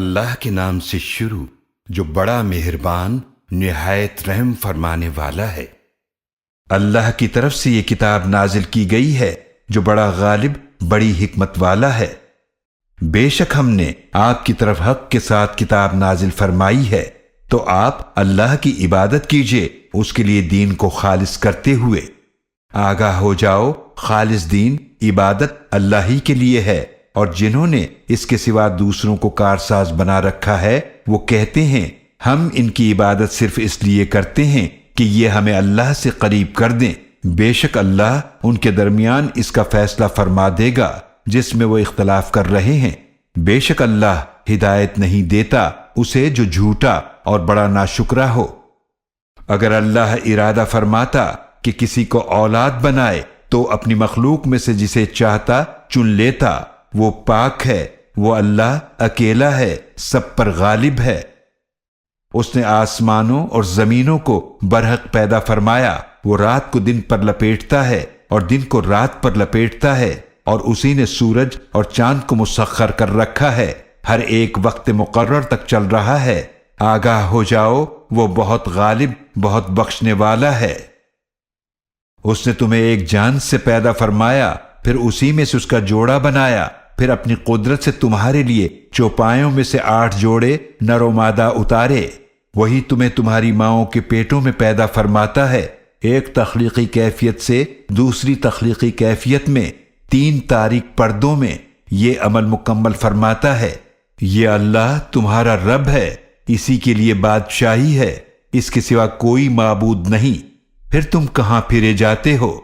اللہ کے نام سے شروع جو بڑا مہربان نہایت رحم فرمانے والا ہے۔ اللہ کی طرف سے یہ کتاب نازل کی گئی ہے جو بڑا غالب بڑی حکمت والا ہے۔ بے شک ہم نے آپ کی طرف حق کے ساتھ کتاب نازل فرمائی ہے، تو آپ اللہ کی عبادت کیجئے اس کے لیے دین کو خالص کرتے ہوئے۔ آگاہ ہو جاؤ، خالص دین عبادت اللہ ہی کے لیے ہے، اور جنہوں نے اس کے سوا دوسروں کو کارساز بنا رکھا ہے وہ کہتے ہیں ہم ان کی عبادت صرف اس لیے کرتے ہیں کہ یہ ہمیں اللہ سے قریب کر دیں۔ بے شک اللہ ان کے درمیان اس کا فیصلہ فرما دے گا جس میں وہ اختلاف کر رہے ہیں۔ بے شک اللہ ہدایت نہیں دیتا اسے جو جھوٹا اور بڑا ناشکرا ہو۔ اگر اللہ ارادہ فرماتا کہ کسی کو اولاد بنائے تو اپنی مخلوق میں سے جسے چاہتا چن لیتا۔ وہ پاک ہے، وہ اللہ اکیلا ہے، سب پر غالب ہے۔ اس نے آسمانوں اور زمینوں کو برحق پیدا فرمایا۔ وہ رات کو دن پر لپیٹتا ہے اور دن کو رات پر لپیٹتا ہے، اور اسی نے سورج اور چاند کو مسخر کر رکھا ہے، ہر ایک وقت مقرر تک چل رہا ہے۔ آگاہ ہو جاؤ، وہ بہت غالب بہت بخشنے والا ہے۔ اس نے تمہیں ایک جان سے پیدا فرمایا، پھر اسی میں سے اس کا جوڑا بنایا، پھر اپنی قدرت سے تمہارے لیے چوپایوں میں سے 8 جوڑے نر و مادہ اتارے۔ وہی تمہیں تمہاری ماؤں کے پیٹوں میں پیدا فرماتا ہے، ایک تخلیقی کیفیت سے دوسری تخلیقی کیفیت میں، 3 تاریک پردوں میں۔ یہ عمل مکمل فرماتا ہے۔ یہ اللہ تمہارا رب ہے، اسی کے لیے بادشاہی ہے، اس کے سوا کوئی معبود نہیں۔ پھر تم کہاں پھرے جاتے ہو؟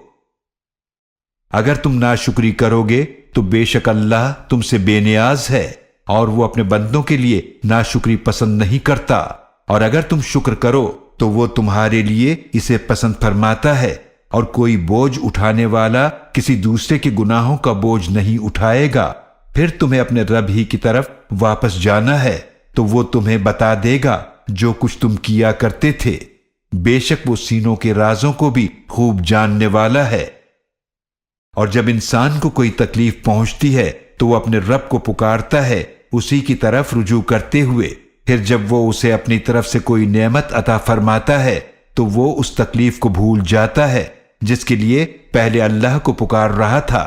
اگر تم ناشکری کرو گے تو بے شک اللہ تم سے بے نیاز ہے، اور وہ اپنے بندوں کے لیے ناشکری پسند نہیں کرتا، اور اگر تم شکر کرو تو وہ تمہارے لیے اسے پسند فرماتا ہے، اور کوئی بوجھ اٹھانے والا کسی دوسرے کے گناہوں کا بوجھ نہیں اٹھائے گا۔ پھر تمہیں اپنے رب ہی کی طرف واپس جانا ہے، تو وہ تمہیں بتا دے گا جو کچھ تم کیا کرتے تھے۔ بے شک وہ سینوں کے رازوں کو بھی خوب جاننے والا ہے۔ اور جب انسان کو کوئی تکلیف پہنچتی ہے تو وہ اپنے رب کو پکارتا ہے اسی کی طرف رجوع کرتے ہوئے۔ پھر جب وہ اسے اپنی طرف سے کوئی نعمت عطا فرماتا ہے تو وہ اس تکلیف کو بھول جاتا ہے جس کے لیے پہلے اللہ کو پکار رہا تھا،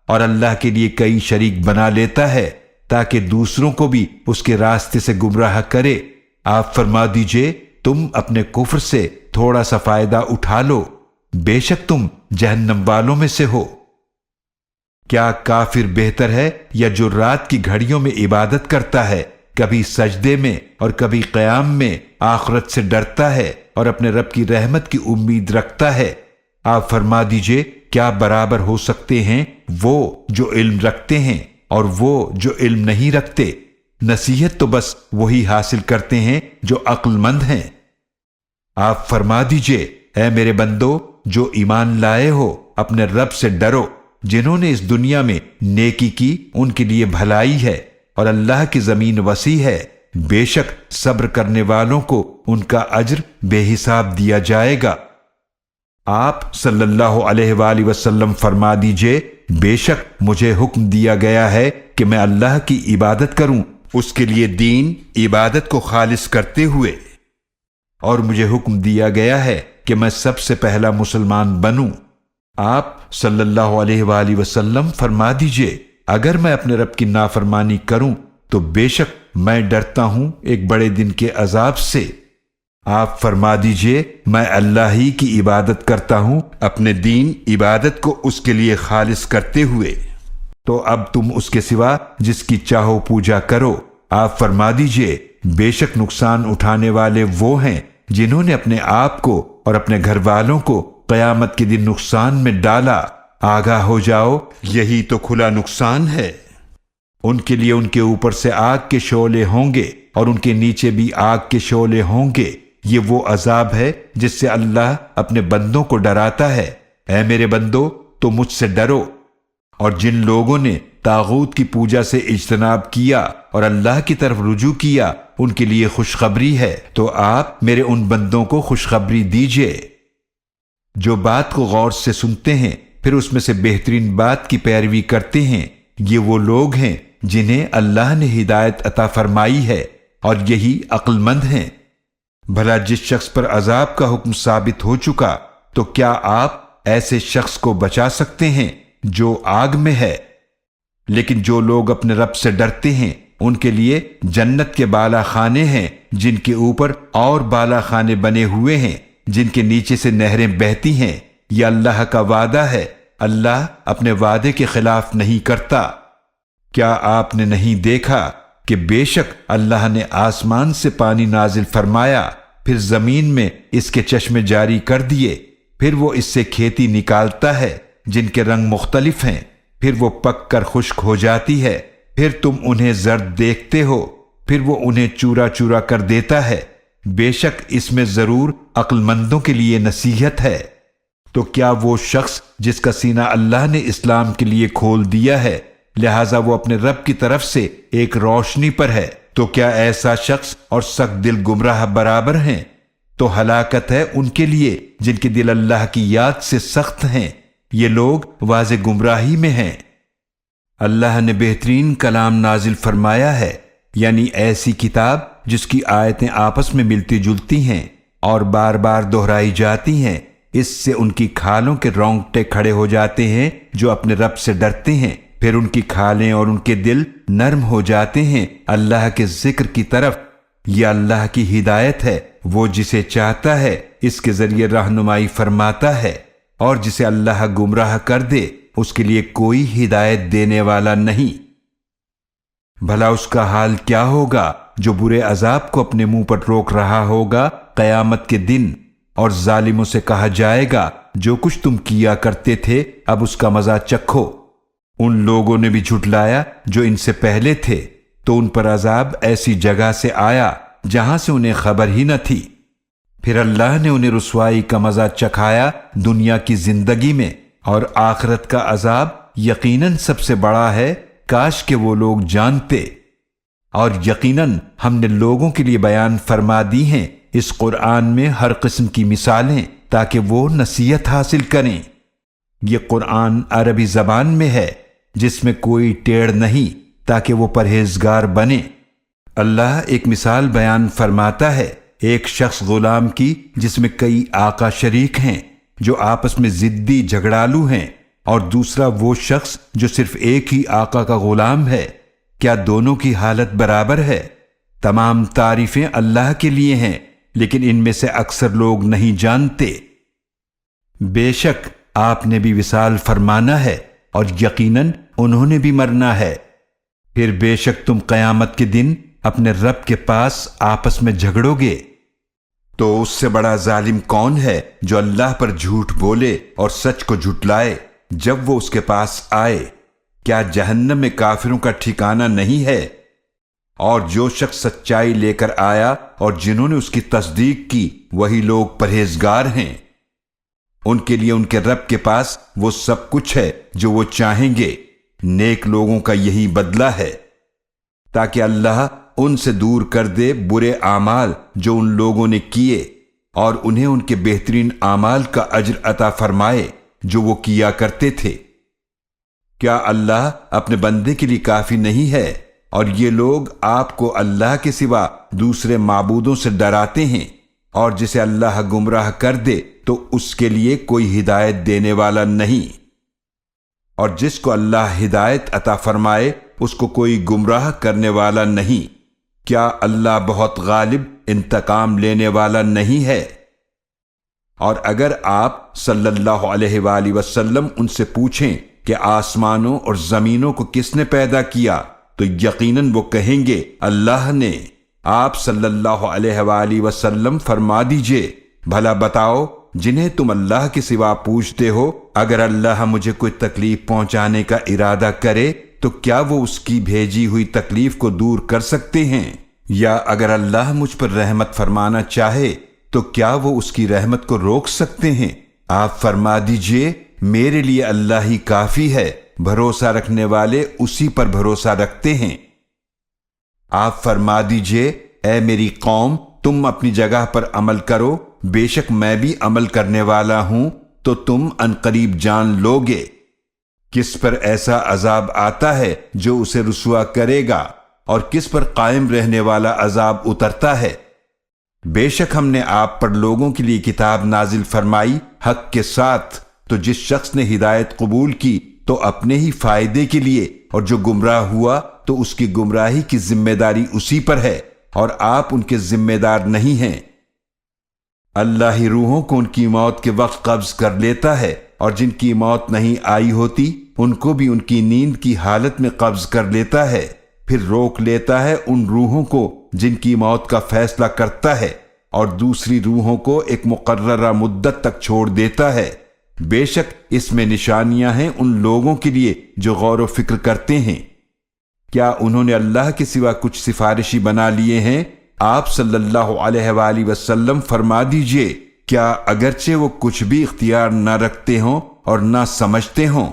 اور اللہ کے لیے کئی شریک بنا لیتا ہے تاکہ دوسروں کو بھی اس کے راستے سے گمراہ کرے۔ آپ فرما دیجئے تم اپنے کفر سے تھوڑا سا فائدہ اٹھا لو، بے شک تم جہنم والوں میں سے ہو۔ کیا کافر بہتر ہے یا جو رات کی گھڑیوں میں عبادت کرتا ہے، کبھی سجدے میں اور کبھی قیام میں آخرت سے ڈرتا ہے اور اپنے رب کی رحمت کی امید رکھتا ہے؟ آپ فرما دیجئے کیا برابر ہو سکتے ہیں وہ جو علم رکھتے ہیں اور وہ جو علم نہیں رکھتے؟ نصیحت تو بس وہی حاصل کرتے ہیں جو عقل مند ہیں۔ آپ فرما دیجئے اے میرے بندو جو ایمان لائے ہو، اپنے رب سے ڈرو۔ جنہوں نے اس دنیا میں نیکی کی ان کے لیے بھلائی ہے، اور اللہ کی زمین وسیع ہے، بے شک صبر کرنے والوں کو ان کا اجر بے حساب دیا جائے گا۔ آپ صلی اللہ علیہ وآلہ وسلم فرما دیجئے بے شک مجھے حکم دیا گیا ہے کہ میں اللہ کی عبادت کروں، اس کے لیے دین عبادت کو خالص کرتے ہوئے، اور مجھے حکم دیا گیا ہے کہ میں سب سے پہلا مسلمان بنوں۔ آپ صلی اللہ علیہ وآلہ وسلم فرما دیجئے اگر میں اپنے رب کی نافرمانی کروں تو بے شک میں ڈرتا ہوں ایک بڑے دن کے عذاب سے۔ آپ فرما دیجئے میں اللہ ہی کی عبادت کرتا ہوں، اپنے دین عبادت کو اس کے لیے خالص کرتے ہوئے، تو اب تم اس کے سوا جس کی چاہو پوجا کرو۔ آپ فرما دیجئے بے شک نقصان اٹھانے والے وہ ہیں جنہوں نے اپنے آپ کو اور اپنے گھر والوں کو قیامت کے دن نقصان میں ڈالا۔ آگاہ ہو جاؤ یہی تو کھلا نقصان ہے۔ ان کے لیے ان کے اوپر سے آگ کے شعلے ہوں گے اور ان کے نیچے بھی آگ کے شعلے ہوں گے۔ یہ وہ عذاب ہے جس سے اللہ اپنے بندوں کو ڈراتا ہے۔ اے میرے بندو تو مجھ سے ڈرو۔ اور جن لوگوں نے طاغوت کی پوجا سے اجتناب کیا اور اللہ کی طرف رجوع کیا ان کے لیے خوشخبری ہے، تو آپ میرے ان بندوں کو خوشخبری دیجئے جو بات کو غور سے سنتے ہیں پھر اس میں سے بہترین بات کی پیروی کرتے ہیں۔ یہ وہ لوگ ہیں جنہیں اللہ نے ہدایت عطا فرمائی ہے، اور یہی عقل مند ہیں۔ بھلا جس شخص پر عذاب کا حکم ثابت ہو چکا، تو کیا آپ ایسے شخص کو بچا سکتے ہیں جو آگ میں ہے؟ لیکن جو لوگ اپنے رب سے ڈرتے ہیں ان کے لیے جنت کے بالا خانے ہیں، جن کے اوپر اور بالا خانے بنے ہوئے ہیں، جن کے نیچے سے نہریں بہتی ہیں۔ یہ اللہ کا وعدہ ہے، اللہ اپنے وعدے کے خلاف نہیں کرتا۔ کیا آپ نے نہیں دیکھا کہ بے شک اللہ نے آسمان سے پانی نازل فرمایا، پھر زمین میں اس کے چشمے جاری کر دیے، پھر وہ اس سے کھیتی نکالتا ہے جن کے رنگ مختلف ہیں، پھر وہ پک کر خشک ہو جاتی ہے، پھر تم انہیں زرد دیکھتے ہو، پھر وہ انہیں چورا چورا کر دیتا ہے۔ بے شک اس میں ضرور عقل مندوں کے لیے نصیحت ہے۔ تو کیا وہ شخص جس کا سینہ اللہ نے اسلام کے لیے کھول دیا ہے، لہذا وہ اپنے رب کی طرف سے ایک روشنی پر ہے، تو کیا ایسا شخص اور سخت دل گمراہ برابر ہیں؟ تو ہلاکت ہے ان کے لیے جن کے دل اللہ کی یاد سے سخت ہیں، یہ لوگ واضح گمراہی میں ہیں۔ اللہ نے بہترین کلام نازل فرمایا ہے، یعنی ایسی کتاب جس کی آیتیں آپس میں ملتی جلتی ہیں اور بار بار دہرائی جاتی ہیں۔ اس سے ان کی کھالوں کے رونگٹے کھڑے ہو جاتے ہیں جو اپنے رب سے ڈرتے ہیں، پھر ان کی کھالیں اور ان کے دل نرم ہو جاتے ہیں اللہ کے ذکر کی طرف۔ یہ اللہ کی ہدایت ہے، وہ جسے چاہتا ہے اس کے ذریعے رہنمائی فرماتا ہے، اور جسے اللہ گمراہ کر دے اس کے لیے کوئی ہدایت دینے والا نہیں۔ بھلا اس کا حال کیا ہوگا جو برے عذاب کو اپنے منہ پر روک رہا ہوگا قیامت کے دن، اور ظالموں سے کہا جائے گا جو کچھ تم کیا کرتے تھے اب اس کا مزہ چکھو۔ ان لوگوں نے بھی جھٹلایا جو ان سے پہلے تھے، تو ان پر عذاب ایسی جگہ سے آیا جہاں سے انہیں خبر ہی نہ تھی۔ پھر اللہ نے انہیں رسوائی کا مزہ چکھایا دنیا کی زندگی میں، اور آخرت کا عذاب یقیناً سب سے بڑا ہے، کاش کہ وہ لوگ جانتے۔ اور یقیناً ہم نے لوگوں کے لیے بیان فرما دی ہیں اس قرآن میں ہر قسم کی مثالیں تاکہ وہ نصیحت حاصل کریں۔ یہ قرآن عربی زبان میں ہے جس میں کوئی ٹیڑھ نہیں تاکہ وہ پرہیزگار بنے۔ اللہ ایک مثال بیان فرماتا ہے ایک شخص غلام کی جس میں کئی آقا شریک ہیں جو آپس میں ضدی جھگڑالو ہیں، اور دوسرا وہ شخص جو صرف ایک ہی آقا کا غلام ہے، کیا دونوں کی حالت برابر ہے؟ تمام تعریفیں اللہ کے لیے ہیں، لیکن ان میں سے اکثر لوگ نہیں جانتے۔ بے شک آپ نے بھی وصال فرمانا ہے، اور یقیناً انہوں نے بھی مرنا ہے۔ پھر بے شک تم قیامت کے دن اپنے رب کے پاس آپس میں جھگڑو گے۔ تو اس سے بڑا ظالم کون ہے جو اللہ پر جھوٹ بولے اور سچ کو جھٹلائے جب وہ اس کے پاس آئے؟ کیا جہنم میں کافروں کا ٹھکانہ نہیں ہے؟ اور جو شخص سچائی لے کر آیا اور جنہوں نے اس کی تصدیق کی وہی لوگ پرہیزگار ہیں، ان کے لیے ان کے رب کے پاس وہ سب کچھ ہے جو وہ چاہیں گے۔ نیک لوگوں کا یہی بدلہ ہے، تاکہ اللہ ان سے دور کر دے برے اعمال جو ان لوگوں نے کیے، اور انہیں ان کے بہترین اعمال کا اجر عطا فرمائے جو وہ کیا کرتے تھے۔ کیا اللہ اپنے بندے کے لیے کافی نہیں ہے؟ اور یہ لوگ آپ کو اللہ کے سوا دوسرے معبودوں سے ڈراتے ہیں، اور جسے اللہ گمراہ کر دے تو اس کے لیے کوئی ہدایت دینے والا نہیں، اور جس کو اللہ ہدایت عطا فرمائے اس کو کوئی گمراہ کرنے والا نہیں۔ کیا اللہ بہت غالب انتقام لینے والا نہیں ہے؟ اور اگر آپ صلی اللہ علیہ وآلہ وسلم ان سے پوچھیں کہ آسمانوں اور زمینوں کو کس نے پیدا کیا، تو یقیناً وہ کہیں گے اللہ نے۔ آپ صلی اللہ علیہ وآلہ وسلم فرما دیجئے، بھلا بتاؤ جنہیں تم اللہ کے سوا پوچھتے ہو، اگر اللہ مجھے کوئی تکلیف پہنچانے کا ارادہ کرے تو کیا وہ اس کی بھیجی ہوئی تکلیف کو دور کر سکتے ہیں؟ یا اگر اللہ مجھ پر رحمت فرمانا چاہے تو کیا وہ اس کی رحمت کو روک سکتے ہیں؟ آپ فرما دیجئے میرے لیے اللہ ہی کافی ہے، بھروسہ رکھنے والے اسی پر بھروسہ رکھتے ہیں۔ آپ فرما دیجئے اے میری قوم، تم اپنی جگہ پر عمل کرو، بے شک میں بھی عمل کرنے والا ہوں، تو تم عنقریب جان لوگے۔ کس پر ایسا عذاب آتا ہے جو اسے رسوا کرے گا، اور کس پر قائم رہنے والا عذاب اترتا ہے۔ بے شک ہم نے آپ پر لوگوں کے لیے کتاب نازل فرمائی حق کے ساتھ، تو جس شخص نے ہدایت قبول کی تو اپنے ہی فائدے کے لیے، اور جو گمراہ ہوا تو اس کی گمراہی کی ذمہ داری اسی پر ہے، اور آپ ان کے ذمہ دار نہیں ہیں۔ اللہ ہی روحوں کو ان کی موت کے وقت قبض کر لیتا ہے، اور جن کی موت نہیں آئی ہوتی ان کو بھی ان کی نیند کی حالت میں قبض کر لیتا ہے، پھر روک لیتا ہے ان روحوں کو جن کی موت کا فیصلہ کرتا ہے، اور دوسری روحوں کو ایک مقررہ مدت تک چھوڑ دیتا ہے۔ بے شک اس میں نشانیاں ہیں ان لوگوں کے لیے جو غور و فکر کرتے ہیں۔ کیا انہوں نے اللہ کے سوا کچھ سفارشی بنا لیے ہیں؟ آپ صلی اللہ علیہ وآلہ وسلم فرما دیجئے، کیا اگرچہ وہ کچھ بھی اختیار نہ رکھتے ہوں اور نہ سمجھتے ہوں؟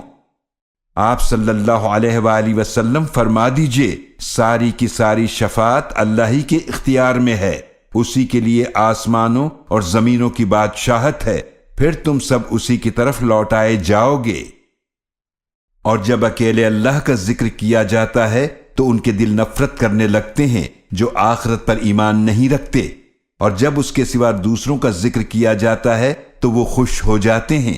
آپ صلی اللہ علیہ وآلہ وسلم فرما دیجئے، ساری کی ساری شفاعت اللہ ہی کے اختیار میں ہے، اسی کے لیے آسمانوں اور زمینوں کی بادشاہت ہے، پھر تم سب اسی کی طرف لوٹائے جاؤ گے۔ اور جب اکیلے اللہ کا ذکر کیا جاتا ہے تو ان کے دل نفرت کرنے لگتے ہیں جو آخرت پر ایمان نہیں رکھتے، اور جب اس کے سوا دوسروں کا ذکر کیا جاتا ہے تو وہ خوش ہو جاتے ہیں۔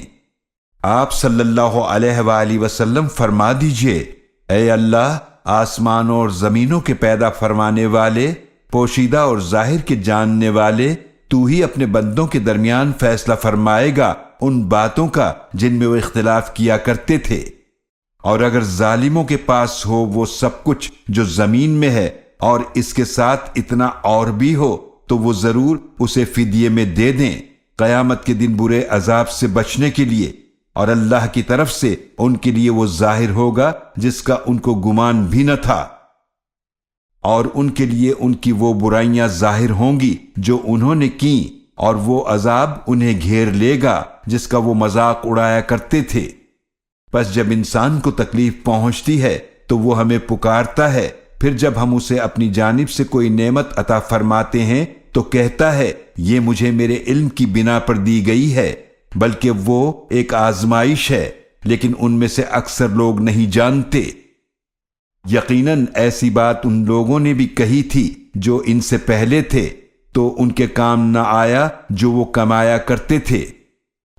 آپ صلی اللہ علیہ وآلہ وسلم فرما دیجئے، اے اللہ، آسمانوں اور زمینوں کے پیدا فرمانے والے، پوشیدہ اور ظاہر کے جاننے والے، تو ہی اپنے بندوں کے درمیان فیصلہ فرمائے گا ان باتوں کا جن میں وہ اختلاف کیا کرتے تھے۔ اور اگر ظالموں کے پاس ہو وہ سب کچھ جو زمین میں ہے اور اس کے ساتھ اتنا اور بھی ہو تو وہ ضرور اسے فدیے میں دے دیں، قیامت کے دن برے عذاب سے بچنے کے لیے، اور اللہ کی طرف سے ان کے لیے وہ ظاہر ہوگا جس کا ان کو گمان بھی نہ تھا، اور ان کے لیے ان کی وہ برائیاں ظاہر ہوں گی جو انہوں نے کی، اور وہ عذاب انہیں گھیر لے گا جس کا وہ مذاق اڑایا کرتے تھے۔ پس جب انسان کو تکلیف پہنچتی ہے تو وہ ہمیں پکارتا ہے، پھر جب ہم اسے اپنی جانب سے کوئی نعمت عطا فرماتے ہیں تو کہتا ہے یہ مجھے میرے علم کی بنا پر دی گئی ہے، بلکہ وہ ایک آزمائش ہے، لیکن ان میں سے اکثر لوگ نہیں جانتے۔ یقیناً ایسی بات ان لوگوں نے بھی کہی تھی جو ان سے پہلے تھے، تو ان کے کام نہ آیا جو وہ کمایا کرتے تھے،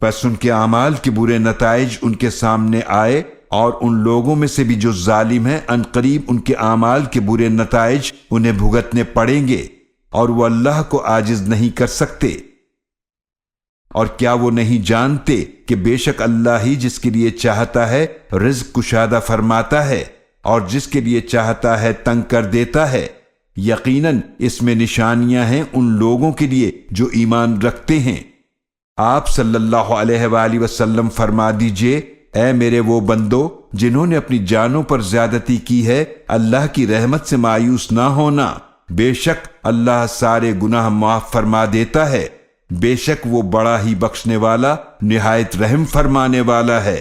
پس ان کے اعمال کے برے نتائج ان کے سامنے آئے، اور ان لوگوں میں سے بھی جو ظالم ہیں عنقریب ان کے اعمال کے برے نتائج انہیں بھگتنے پڑیں گے، اور وہ اللہ کو عاجز نہیں کر سکتے۔ اور کیا وہ نہیں جانتے کہ بے شک اللہ ہی جس کے لیے چاہتا ہے رزق کشادہ فرماتا ہے، اور جس کے لیے چاہتا ہے تنگ کر دیتا ہے۔ یقیناً اس میں نشانیاں ہیں ان لوگوں کے لیے جو ایمان رکھتے ہیں۔ آپ صلی اللہ علیہ وآلہ وسلم فرما دیجئے، اے میرے وہ بندو جنہوں نے اپنی جانوں پر زیادتی کی ہے، اللہ کی رحمت سے مایوس نہ ہونا، بے شک اللہ سارے گناہ معاف فرما دیتا ہے، بے شک وہ بڑا ہی بخشنے والا نہایت رحم فرمانے والا ہے۔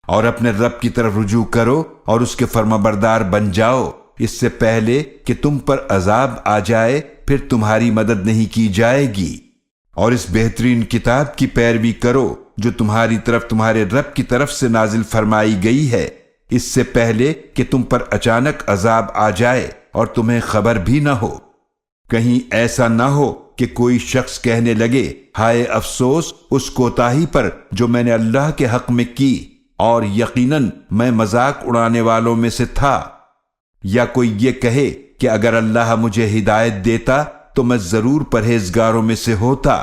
اور اپنے رب کی طرف رجوع کرو اور اس کے فرمانبردار بن جاؤ، اس سے پہلے کہ تم پر عذاب آ جائے پھر تمہاری مدد نہیں کی جائے گی، اور اس بہترین کتاب کی پیروی کرو جو تمہاری طرف تمہارے رب کی طرف سے نازل فرمائی گئی ہے، اس سے پہلے کہ تم پر اچانک عذاب آ جائے اور تمہیں خبر بھی نہ ہو۔ کہیں ایسا نہ ہو کہ کوئی شخص کہنے لگے، ہائے افسوس اس کوتاہی پر جو میں نے اللہ کے حق میں کی، اور یقیناً میں مذاق اڑانے والوں میں سے تھا۔ یا کوئی یہ کہے کہ اگر اللہ مجھے ہدایت دیتا تو میں ضرور پرہیزگاروں میں سے ہوتا۔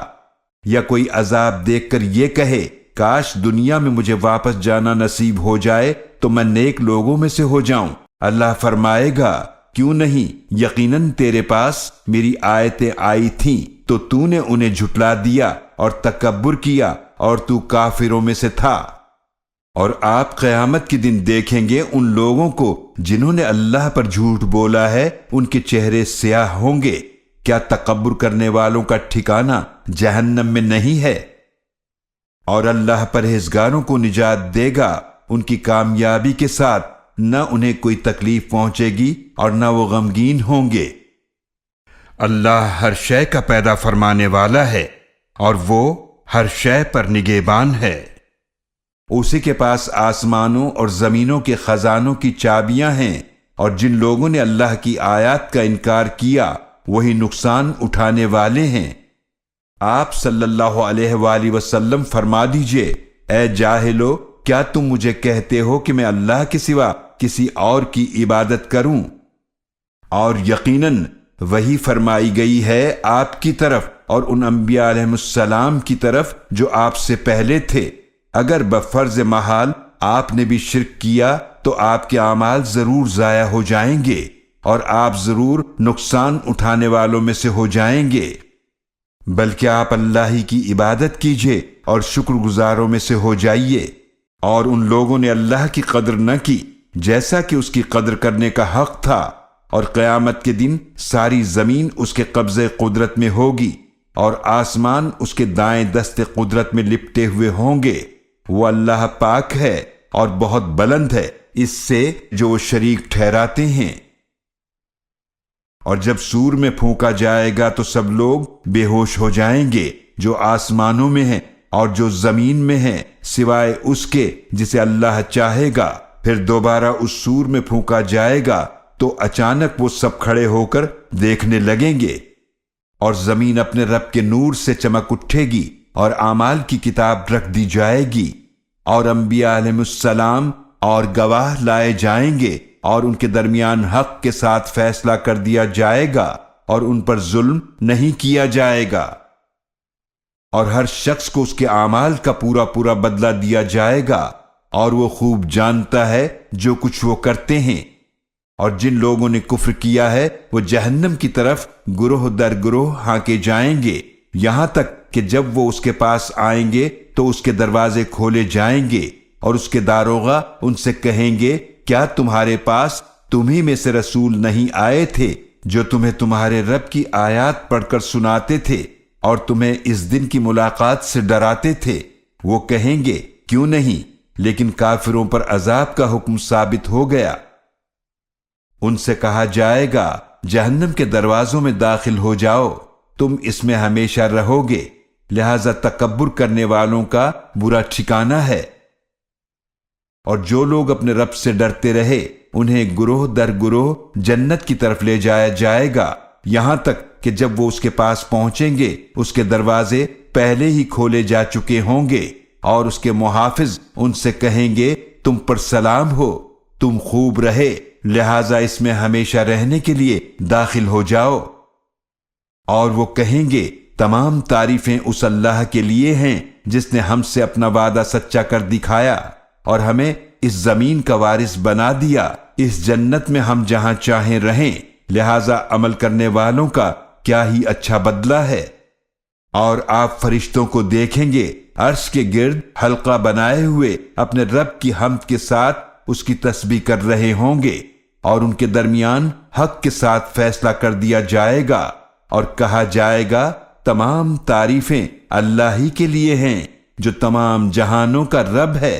یا کوئی عذاب دیکھ کر یہ کہے، کاش دنیا میں مجھے واپس جانا نصیب ہو جائے تو میں نیک لوگوں میں سے ہو جاؤں۔ اللہ فرمائے گا، کیوں نہیں، یقیناً تیرے پاس میری آیتیں آئی تھیں تو تو نے انہیں جھٹلا دیا اور تکبر کیا، اور تو کافروں میں سے تھا۔ اور آپ قیامت کے دن دیکھیں گے ان لوگوں کو جنہوں نے اللہ پر جھوٹ بولا ہے، ان کے چہرے سیاہ ہوں گے۔ کیا تکبر کرنے والوں کا ٹھکانہ جہنم میں نہیں ہے؟ اور اللہ پرہیزگاروں کو نجات دے گا ان کی کامیابی کے ساتھ، نہ انہیں کوئی تکلیف پہنچے گی اور نہ وہ غمگین ہوں گے۔ اللہ ہر شے کا پیدا فرمانے والا ہے، اور وہ ہر شے پر نگہبان ہے۔ اسی کے پاس آسمانوں اور زمینوں کے خزانوں کی چابیاں ہیں، اور جن لوگوں نے اللہ کی آیات کا انکار کیا وہی نقصان اٹھانے والے ہیں۔ آپ صلی اللہ علیہ وآلہ وسلم فرما دیجئے، اے جاہلو، کیا تم مجھے کہتے ہو کہ میں اللہ کے سوا کسی اور کی عبادت کروں؟ اور یقیناً وہی فرمائی گئی ہے آپ کی طرف اور ان انبیاء علیہ السلام کی طرف جو آپ سے پہلے تھے، اگر بفرض محال آپ نے بھی شرک کیا تو آپ کے اعمال ضرور ضائع ہو جائیں گے اور آپ ضرور نقصان اٹھانے والوں میں سے ہو جائیں گے، بلکہ آپ اللہ ہی کی عبادت کیجئے اور شکر گزاروں میں سے ہو جائیے۔ اور ان لوگوں نے اللہ کی قدر نہ کی جیسا کہ اس کی قدر کرنے کا حق تھا، اور قیامت کے دن ساری زمین اس کے قبضے قدرت میں ہوگی اور آسمان اس کے دائیں دست قدرت میں لپٹے ہوئے ہوں گے۔ وہ اللہ پاک ہے اور بہت بلند ہے اس سے جو وہ شریک ٹھہراتے ہیں۔ اور جب سور میں پھونکا جائے گا تو سب لوگ بے ہوش ہو جائیں گے، جو آسمانوں میں ہیں اور جو زمین میں ہیں، سوائے اس کے جسے اللہ چاہے گا۔ پھر دوبارہ اس سور میں پھونکا جائے گا تو اچانک وہ سب کھڑے ہو کر دیکھنے لگیں گے، اور زمین اپنے رب کے نور سے چمک اٹھے گی اور اعمال کی کتاب رکھ دی جائے گی، اور انبیاء علیہ السلام اور گواہ لائے جائیں گے، اور ان کے درمیان حق کے ساتھ فیصلہ کر دیا جائے گا اور ان پر ظلم نہیں کیا جائے گا، اور ہر شخص کو اس کے اعمال کا پورا پورا بدلہ دیا جائے گا، اور وہ خوب جانتا ہے جو کچھ وہ کرتے ہیں۔ اور جن لوگوں نے کفر کیا ہے وہ جہنم کی طرف گروہ در گروہ ہانکے جائیں گے، یہاں تک کہ جب وہ اس کے پاس آئیں گے تو اس کے دروازے کھولے جائیں گے، اور اس کے داروغہ ان سے کہیں گے، کیا تمہارے پاس تمہیں میں سے رسول نہیں آئے تھے جو تمہیں تمہارے رب کی آیات پڑھ کر سناتے تھے اور تمہیں اس دن کی ملاقات سے ڈراتے تھے؟ وہ کہیں گے، کیوں نہیں، لیکن کافروں پر عذاب کا حکم ثابت ہو گیا۔ ان سے کہا جائے گا، جہنم کے دروازوں میں داخل ہو جاؤ، تم اس میں ہمیشہ رہو گے، لہذا تکبر کرنے والوں کا برا ٹھکانہ ہے۔ اور جو لوگ اپنے رب سے ڈرتے رہے انہیں گروہ در گروہ جنت کی طرف لے جایا جائے گا، یہاں تک کہ جب وہ اس کے پاس پہنچیں گے اس کے دروازے پہلے ہی کھولے جا چکے ہوں گے، اور اس کے محافظ ان سے کہیں گے، تم پر سلام ہو، تم خوب رہے، لہذا اس میں ہمیشہ رہنے کے لیے داخل ہو جاؤ۔ اور وہ کہیں گے، تمام تعریفیں اس اللہ کے لیے ہیں جس نے ہم سے اپنا وعدہ سچا کر دکھایا اور ہمیں اس زمین کا وارث بنا دیا، اس جنت میں ہم جہاں چاہیں رہیں، لہذا عمل کرنے والوں کا کیا ہی اچھا بدلہ ہے۔ اور آپ فرشتوں کو دیکھیں گے عرش کے گرد حلقہ بنائے ہوئے اپنے رب کی حمد کے ساتھ اس کی تسبیح کر رہے ہوں گے، اور ان کے درمیان حق کے ساتھ فیصلہ کر دیا جائے گا، اور کہا جائے گا، تمام تعریفیں اللہ ہی کے لیے ہیں جو تمام جہانوں کا رب ہے۔